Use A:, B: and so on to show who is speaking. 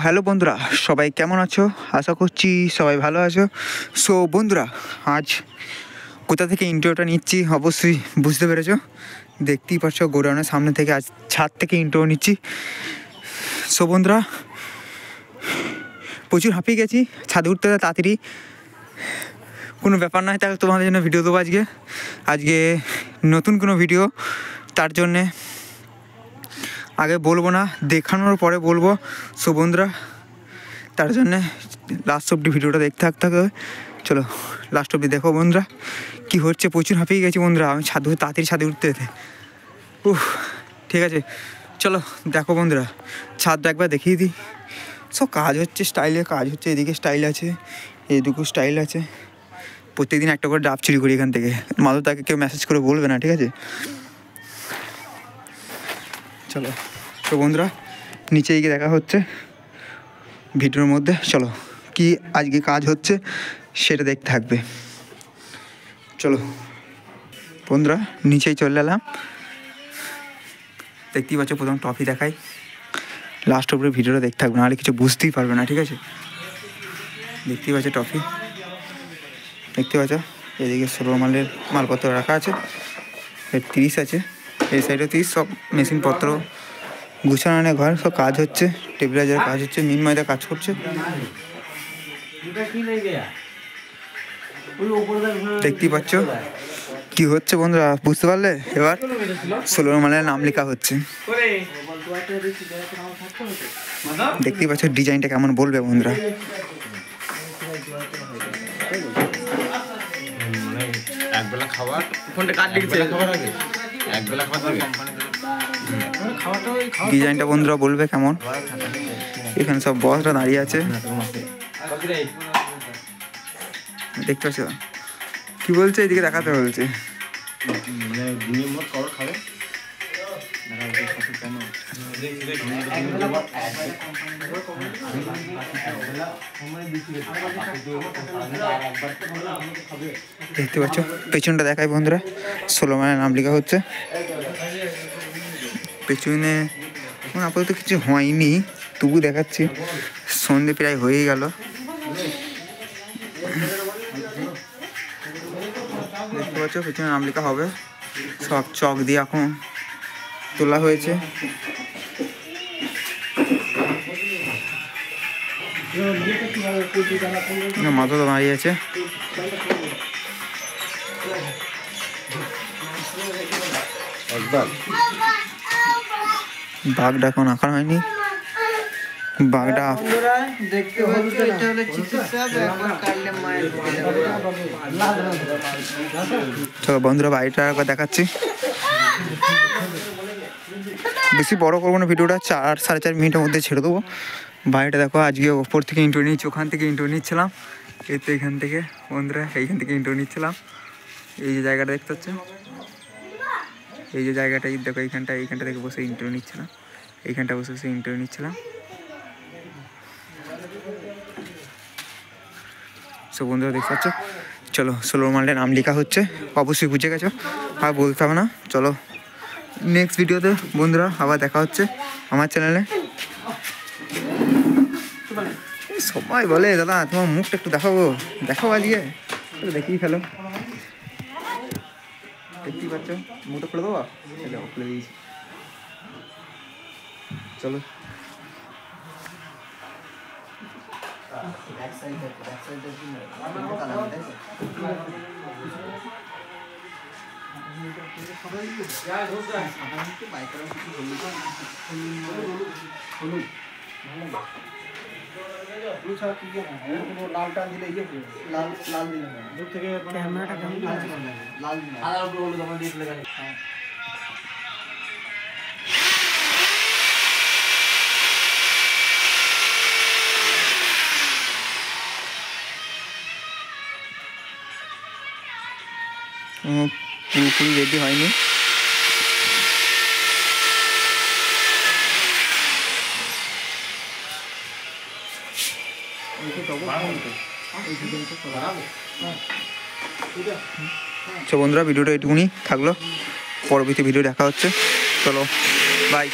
A: Hello বন্ধুরা, সবাই কেমন আছো? আশা করছি সবাই ভালো আছো। সো বন্ধুরা, আজ কোথা থেকে ইন্ট্রোটা নিচ্ছি অবশ্যই বুঝতে পেরেছো। দেখতেই পাচ্ছ গোডাউনের সামনে থেকে আজ ছাদ থেকে ইন্ট্রো নিচ্ছি। সো বন্ধুরা, প্রচুর হাঁপিয়ে গেছি, ছাদে উঠতে তাড়াতাড়ি কোনো ব্যাপার নয়। তাহলে তোমাদের জন্য ভিডিও দেবো আজকে নতুন কোনো ভিডিও। তার জন্যে আগে বলবো না, দেখানোর পরে বলবো। সো বন্ধুরা, তার জন্যে লাস্ট অবধি ভিডিওটা দেখতে থাকতে হবে। চলো লাস্ট অবধি দেখো বন্ধুরা কী হচ্ছে। প্রচুর হাঁপিয়ে গেছি বন্ধুরা, আমি তাড়াতাড়ি ছাদে উঠতে ঠিক আছে। চলো দেখো বন্ধুরা, ছাদটা একবার দেখিয়ে দিই। সব কাজ হচ্ছে, স্টাইলে কাজ হচ্ছে। এদিকে স্টাইল আছে, এদিকেও স্টাইল আছে। প্রত্যেকদিন একটা করে ডাব চুরি করি এখান থেকে। মাধব তাকে কেউ মেসেজ করে বলবে না, ঠিক আছে? চলো তো বন্ধুরা, নিচে গিয়ে দেখা হচ্ছে ভিডিওর মধ্যে। চলো কি আজকে কাজ হচ্ছে সেটা দেখতে থাকবে। চলো বন্ধুরা, নিচেই চলে এলাম। দেখতেই পাচ্ছ, প্রথম ট্রফি দেখাই। লাস্ট অব্দি ভিডিওটা দেখতে থাকবে, নাহলে কিছু বুঝতেই পারবে না, ঠিক আছে? দেখতেই পাচ্ছ ট্রফি, দেখতে পাচ্ছ। এদিকে 16 মালের মালপত্র রাখা আছে, 30 আছে, এই সাইডে 30। সব মেশিনপত্র গুছানো ঘর, সব কাজ হচ্ছে। টেবিলাইজার কাজ হচ্ছে, মিন ময়দা কাজ করছে। দেখতেই পাচ্ছ কি হচ্ছে বন্ধুরা, বুঝতে পারলে? এবার 16 মালের নাম লেখা হচ্ছে। দেখতেই পাচ্ছ ডিজাইনটা কেমন, বলবে বন্ধুরা।
B: একবেলা খাবার ফোনটা কাট দিচ্ছে, খাবার আগে একবেলা খাবার দেবে।
A: ডিজাইনটা বন্ধুরা বলবে কেমন। এখানে সব বসরা দাঁড়িয়ে আছে, দেখতে পাচ্ছ কি বলছে, এদিকে দেখাতে বলছে। দেখতে পাচ্ছ পেছনটা দেখায় বন্ধুরা, 16 মালের নাম লেখা হচ্ছে। পেছনে আপাতত কিছু হয়নি, তবু দেখাচ্ছি। সন্ধে প্রায় হয়েই গেল। দেখতে পাচ্ছ পেছনে নাম লেখা হবে, সব চক দিয়ে এখন তোলা হয়েছে। মাথা তো দাঁড়িয়ে আছে। বাঘটা এখন আঁকা হয়নি, বাঘটা
C: দেখতে পাচ্ছ, এটা হলো চিকিৎসা। একবার কাটলে মায়ের
A: চলো বন্ধুরা, বাড়িটা একবার দেখাচ্ছি। বেশি বড় করবো না ভিডিওটা, 4-4.5 মিনিটের মধ্যে ছেড়ে দেবো। বাড়িটা দেখো, আজকে ওপর থেকে ইন্টারভিউ নিচ্ছি, ওখান থেকে ইন্টারভিউ নিচ্ছিলাম। এই তো এখান থেকে বন্ধুরা, এইখান থেকে ইন্টারভিউ নিচ্ছিলাম। এই যে জায়গাটা দেখতে পাচ্ছ, এই যে জায়গাটা দেখো, এইখানটা থেকে বসে ইন্টারভিউ নিচ্ছিলাম। এইখানটা বসে বসে ইন্টারভিউ নিচ্ছিলাম। সো বন্ধুরা দেখতে পাচ্ছ, চলো 16 মালের নাম লেখা হচ্ছে। অবশ্যই বুঝে গেছো, আর বলতে হবে না। চলো নেক্সট ভিডিওতে বন্ধুরা আবার দেখা হচ্ছে আমার চ্যানেলে। সবাই বলে দাদা তোমার মুখটা একটু দেখাবো, দেখাও আজকে, দেখিয়ে ফেলো। দেখতেই পাচ্ছ, মুখটা খুলে দেবো, খুলে দিয়েছি। চলো লাল টান দিলে লাল লাল দিলে দূর থেকে ক্যামেরাটা কেমন লাল পুরোপুরি রেডি হয়নি। তো বন্ধুরা, ভিডিওটা এইটুকুনি থাকলো। পরবর্তী ভিডিও দেখা হচ্ছে। চলো বাই।